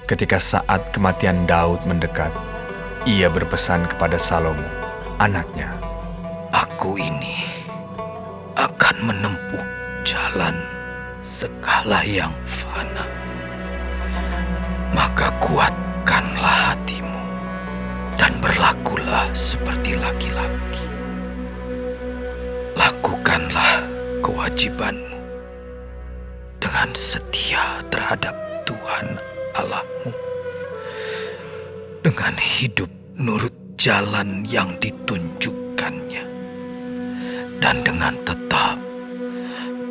Ketika saat kematian Daud mendekat, ia berpesan kepada Salomo, anaknya, Aku ini akan menempuh jalan segala yang fana. Maka kuatkanlah hatimu dan berlakulah seperti laki-laki. Lakukanlah kewajibanmu dengan setia terhadap Tuhan Allahmu, dengan hidup nurut jalan yang ditunjukkannya, dan dengan tetap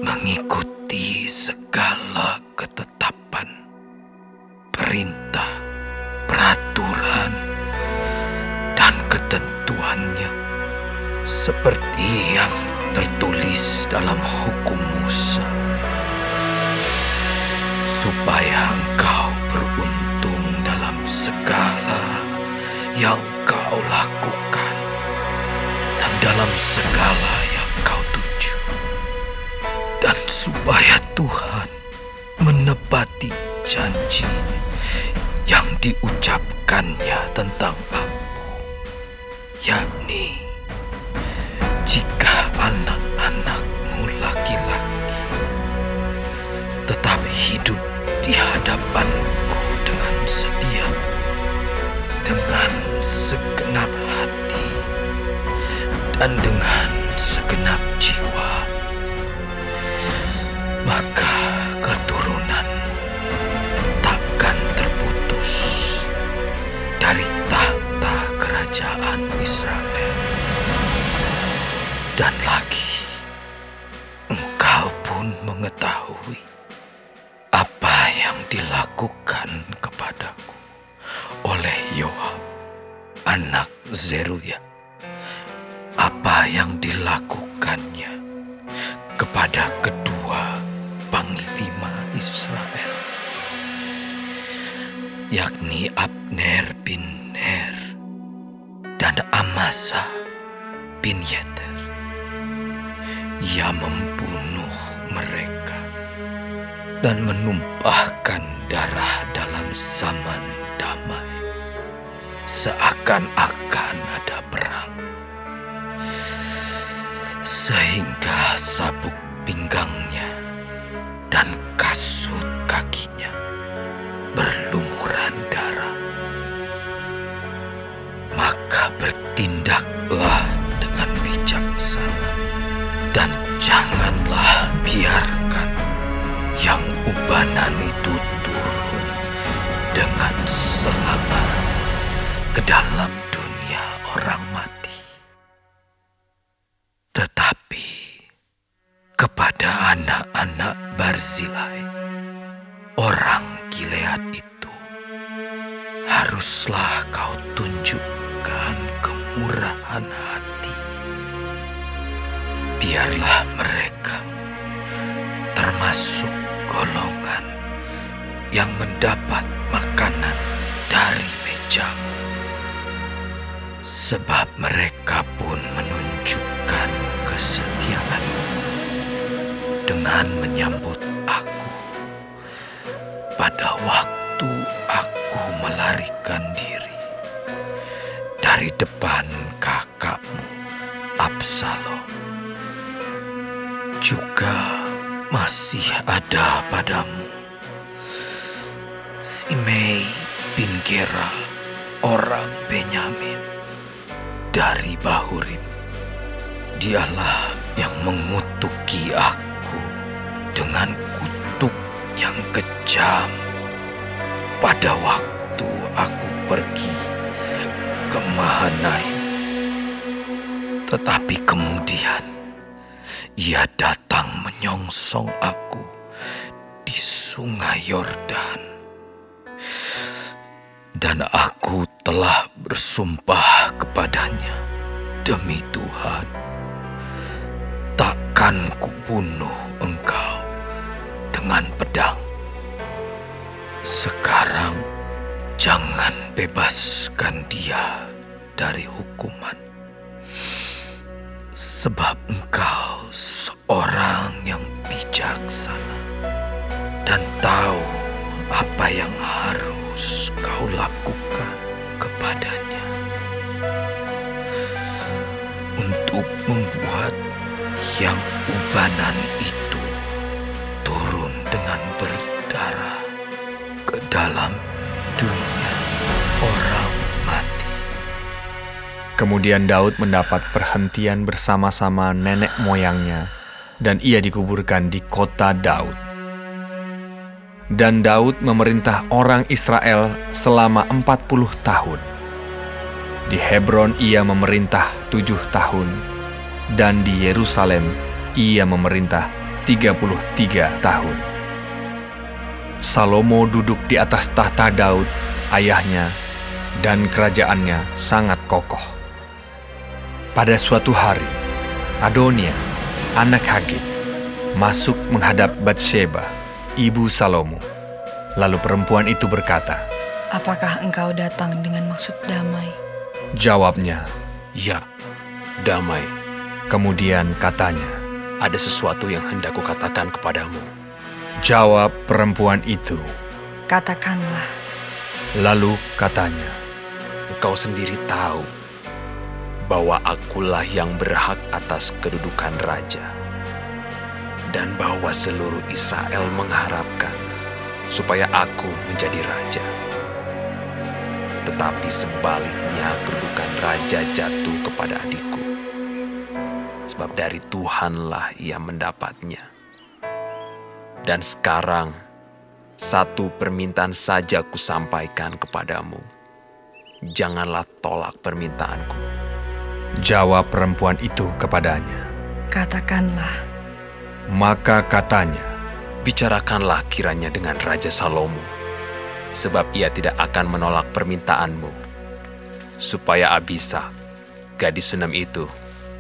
mengikuti segala ketetapan, perintah, peraturan, dan ketentuannya, seperti yang tertulis dalam hukum Musa, supaya engkau beruntung dalam segala yang kau lakukan dan dalam segala yang kau tuju, dan supaya Tuhan menepati janji yang diucapkannya tentang aku, yakni jika anak-anakmu laki-laki tetap hidup di hadapanku dengan setia, dengan segenap hati, dan dengan segenap jiwa, maka keturunan takkan terputus dari tahta kerajaan Israel. Dan lagi, engkau pun mengetahui apa yang dilakukan kepadaku oleh Yoab, anak Zeruya, apa yang dilakukannya kepada kedua panglima Israel, yakni Abner bin Ner dan Amasa bin Yeter. Ia membunuh mereka dan menumpahkan darah dalam zaman damai, seakan-akan ada perang, sehingga sabuk pinggangnya dan kasut kakinya berlumuran darah. Maka bertindaklah dengan bijaksana, dan janganlah biarkan yang ubanan itu turun dengan selamat ke dalam dunia orang mati. Tetapi kepada anak-anak Barzilai, orang Gilead itu, haruslah kau tunjukkan kemurahan hati. Biarlah mereka termasuk golongan yang mendapat makanan dari mejamu, sebab mereka pun menunjukkan kesetiaan dengan menyambut aku pada waktu aku melarikan diri dari depan kakakmu Absalom. Juga masih ada padamu Simei bin Gera, orang Benyamin dari Bahurim. Dialah yang mengutuki aku dengan kutuk yang kejam pada waktu aku pergi ke Mahanaim. Tetapi kemudian ia datang menyongsong aku di sungai Yordan, dan aku telah bersumpah kepadanya demi Tuhan, takkan kubunuh engkau dengan pedang. Sekarang jangan bebaskan dia dari hukuman, sebab engkau seorang yang bijaksana dan tahu apa yang harus teladan itu turun dengan berdarah ke dalam dunia orang mati. Kemudian Daud mendapat perhentian bersama-sama nenek moyangnya, dan ia dikuburkan di kota Daud. Dan Daud memerintah orang Israel selama 40 tahun. Di Hebron ia memerintah 7 tahun, dan di Yerusalem ia memerintah 33 tahun. Salomo duduk di atas tahta Daud, ayahnya, dan kerajaannya sangat kokoh. Pada suatu hari, Adonia, anak Hagit, masuk menghadap Batsheba, ibu Salomo. Lalu perempuan itu berkata, "Apakah engkau datang dengan maksud damai?" Jawabnya, Ya, damai. kemudian katanya, Ada sesuatu yang hendak kukatakan kepadamu. jawab perempuan itu. "Katakanlah." Lalu katanya, Engkau sendiri tahu bahwa akulah yang berhak atas kedudukan raja, dan bahwa seluruh Israel mengharapkan supaya aku menjadi raja. Tetapi sebaliknya kedudukan raja jatuh kepada adikku, sebab dari Tuhanlah ia mendapatnya. Dan sekarang, satu permintaan saja kusampaikan kepadamu. Janganlah tolak permintaanku. jawab perempuan itu kepadanya. "Katakanlah." Maka katanya, Bicarakanlah kiranya dengan Raja Salomo, sebab ia tidak akan menolak permintaanmu, supaya Abishag, gadis Sunem itu,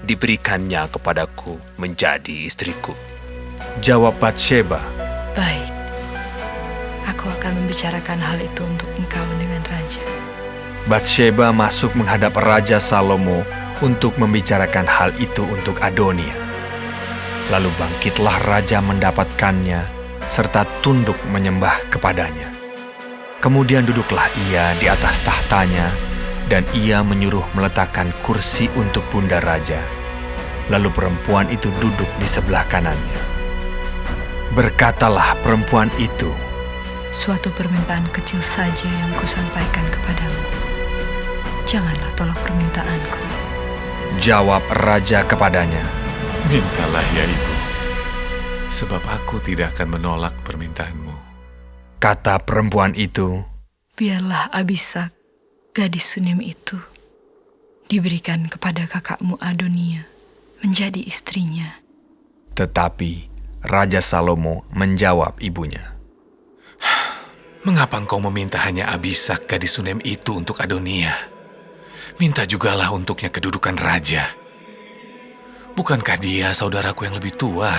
diberikannya kepadaku menjadi istriku. jawab Batsheba. "Baik, aku akan membicarakan hal itu untuk engkau dengan raja." Batsheba masuk menghadap Raja Salomo untuk membicarakan hal itu untuk Adonia. Lalu bangkitlah raja mendapatkannya, serta tunduk menyembah kepadanya. Kemudian duduklah ia di atas tahtanya, dan ia menyuruh meletakkan kursi untuk bunda raja. Lalu perempuan itu duduk di sebelah kanannya. Berkatalah perempuan itu, "Suatu permintaan kecil saja yang kusampaikan kepadamu. Janganlah tolak permintaanku." jawab raja kepadanya. Mintalah ya ibu, sebab aku tidak akan menolak permintaanmu. Kata perempuan itu, "Biarlah Abishag, gadis Sunem itu, diberikan kepada kakakmu Adonia menjadi istrinya." tetapi Raja Salomo menjawab ibunya, Mengapa engkau meminta hanya Abishag gadis Sunem itu untuk Adonia? Minta jugalah untuknya kedudukan raja. Bukankah dia saudaraku yang lebih tua?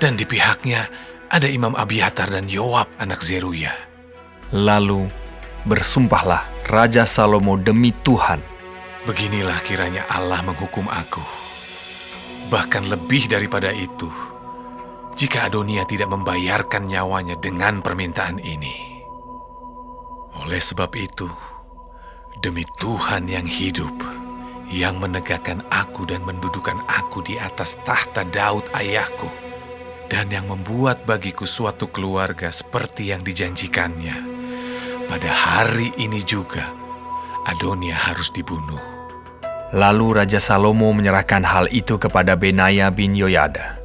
Dan di pihaknya ada Imam Abiatar dan Yoab anak Zeruya. Lalu bersumpahlah Raja Salomo demi Tuhan, Beginilah kiranya Allah menghukum aku. Bahkan lebih daripada itu, jika Adonia tidak membayarkan nyawanya dengan permintaan ini. Oleh sebab itu, demi Tuhan yang hidup, yang menegakkan aku dan mendudukan aku di atas tahta Daud ayahku, dan yang membuat bagiku suatu keluarga seperti yang dijanjikannya, pada hari ini juga Adonia harus dibunuh. Lalu Raja Salomo menyerahkan hal itu kepada Benaya bin Yoyada.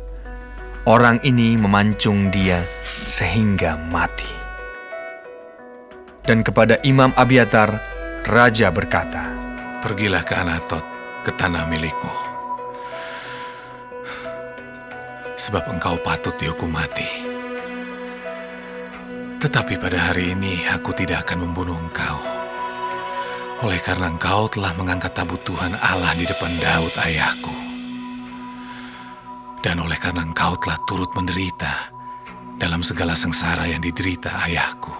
Orang ini memancung dia sehingga mati. Dan kepada Imam Abiatar, Raja berkata, Pergilah ke Anatot, ke tanah milikmu. Sebab engkau patut dihukum mati. Tetapi pada hari ini aku tidak akan membunuh engkau. Oleh karena engkau telah mengangkat tabut Tuhan Allah di depan Daud ayahku. Dan oleh karena engkau telah turut menderita dalam segala sengsara yang diderita ayahku.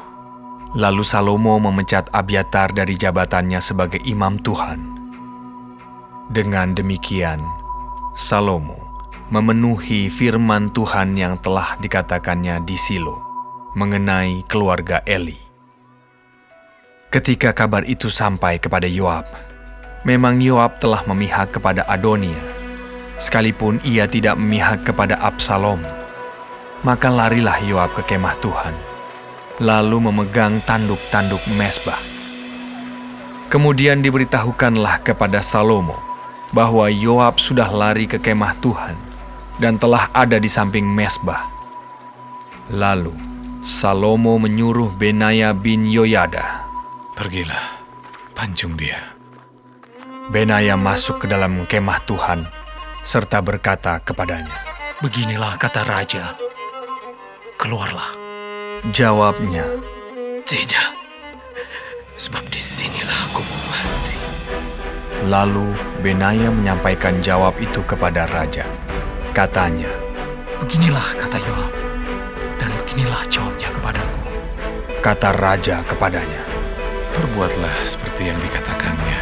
Lalu Salomo memecat Abiatar dari jabatannya sebagai imam Tuhan. Dengan demikian, Salomo memenuhi firman Tuhan yang telah dikatakannya di Silo mengenai keluarga Eli. Ketika kabar itu sampai kepada Yoab, memang Yoab telah memihak kepada Adonia, sekalipun ia tidak memihak kepada Absalom. Maka larilah Yoab ke kemah Tuhan, lalu memegang tanduk-tanduk mezbah. Kemudian diberitahukanlah kepada Salomo bahwa Yoab sudah lari ke kemah Tuhan dan telah ada di samping mezbah. Lalu Salomo menyuruh Benaya bin Yoyada, Pergilah, pancung dia. Benaya masuk ke dalam kemah Tuhan serta berkata kepadanya, Beginilah kata raja, keluarlah. Jawabnya, Tidak, sebab disinilah aku mau mati. lalu Benaya menyampaikan jawab itu kepada raja. Katanya, Beginilah kata Yoab, dan beginilah jawabnya kepadaku. kata raja kepadanya, Perbuatlah seperti yang dikatakannya.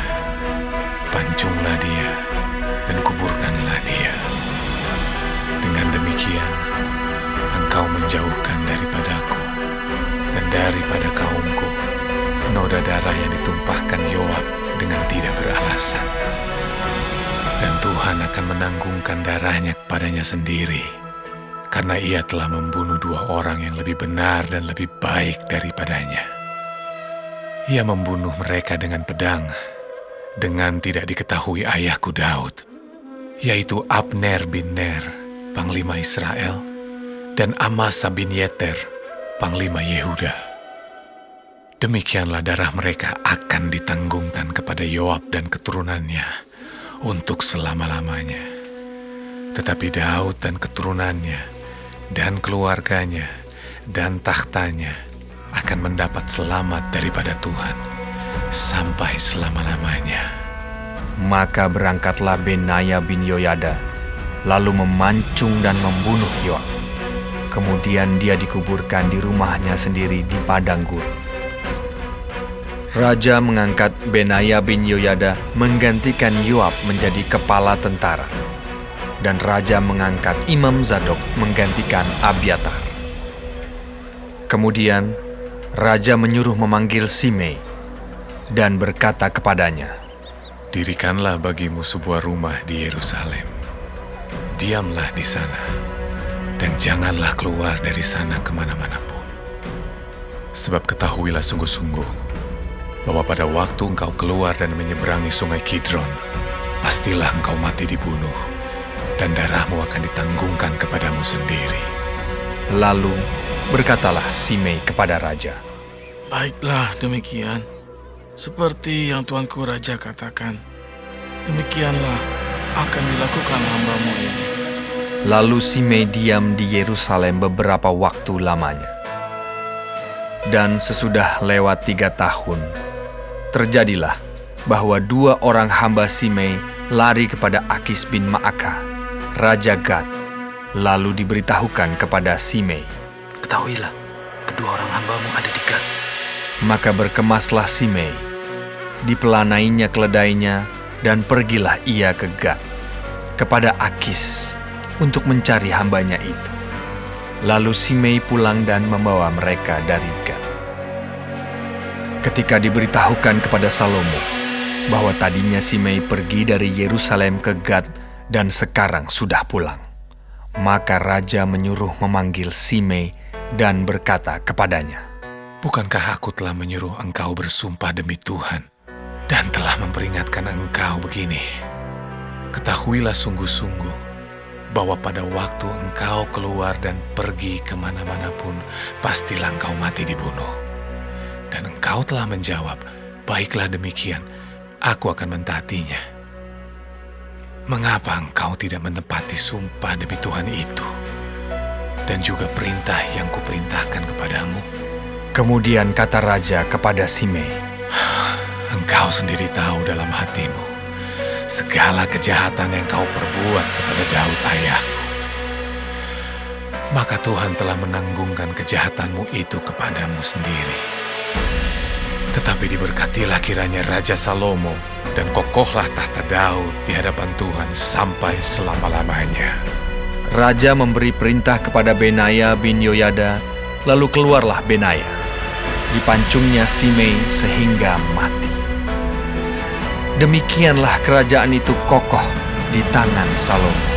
Pancunglah dia dan kuburkanlah dia. Dengan demikian, engkau menjauhkan daripadaku dan daripada kaumku noda darah yang ditumpahkan Yoab dengan tidak beralasan. Dan Tuhan akan menanggungkan darahnya kepadanya sendiri, karena ia telah membunuh 2 orang yang lebih benar dan lebih baik daripadanya. Ia membunuh mereka dengan pedang, dengan tidak diketahui ayahku Daud, yaitu Abner bin Ner, panglima Israel, dan Amasa bin Yeter, panglima Yehuda. Demikianlah darah mereka akan ditanggungkan kepada Yoab dan keturunannya untuk selama-lamanya. Tetapi Daud dan keturunannya, dan keluarganya, dan tahtanya akan mendapat selamat daripada Tuhan sampai selama-lamanya. Maka berangkatlah Benaya bin Yoyada, lalu memancung dan membunuh Yoab. Kemudian dia dikuburkan di rumahnya sendiri di padang gurun. Raja mengangkat Benaya bin Yoyada menggantikan Yoab menjadi kepala tentara. Dan raja mengangkat Imam Zadok menggantikan Abiatar. Kemudian raja menyuruh memanggil Simei dan berkata kepadanya, Dirikanlah bagimu sebuah rumah di Yerusalem. Diamlah di sana, dan janganlah keluar dari sana kemana-mana pun. Sebab ketahuilah sungguh-sungguh, bahwa pada waktu engkau keluar dan menyeberangi sungai Kidron, pastilah engkau mati dibunuh, dan darahmu akan ditanggungkan kepadamu sendiri. Lalu berkatalah Simei kepada raja, Baiklah demikian, seperti yang tuanku raja katakan, demikianlah akan dilakukan hambamu ini. Lalu Simei diam di Yerusalem beberapa waktu lamanya. Dan sesudah lewat 3 tahun, terjadilah bahwa 2 orang hamba Simei lari kepada Akis bin Maaka, Raja Gad, lalu diberitahukan kepada Simei. Ketahuilah, kedua orang hambamu ada di Gad. Maka berkemaslah Simei, dipelanainya keledainya, dan pergilah ia ke Gad, kepada Akis, untuk mencari hambanya itu. Lalu Simei pulang dan membawa mereka dari Gad. Ketika diberitahukan kepada Salomo bahwa tadinya Simei pergi dari Yerusalem ke Gad dan sekarang sudah pulang, maka raja menyuruh memanggil Simei dan berkata kepadanya, Bukankah aku telah menyuruh engkau bersumpah demi Tuhan dan telah memperingatkan engkau begini? Ketahuilah sungguh-sungguh bahwa pada waktu engkau keluar dan pergi kemana-mana pun, pastilah engkau mati dibunuh. Dan engkau telah menjawab, Baiklah demikian, aku akan mentaatinya. Mengapa engkau tidak menepati sumpah demi Tuhan itu, dan juga perintah yang kuperintahkan kepadamu? Kemudian kata raja kepada Simei, Engkau sendiri tahu dalam hatimu segala kejahatan yang kau perbuat kepada Daud ayahku. Maka Tuhan telah menanggungkan kejahatanmu itu kepadamu sendiri. Tetapi diberkatilah kiranya Raja Salomo dan kokohlah tahta Daud di hadapan Tuhan sampai selama-lamanya. Raja memberi perintah kepada Benaya bin Yoyada, lalu keluarlah Benaya. Dipancungnya Simei sehingga mati. Demikianlah kerajaan itu kokoh di tangan Salomo.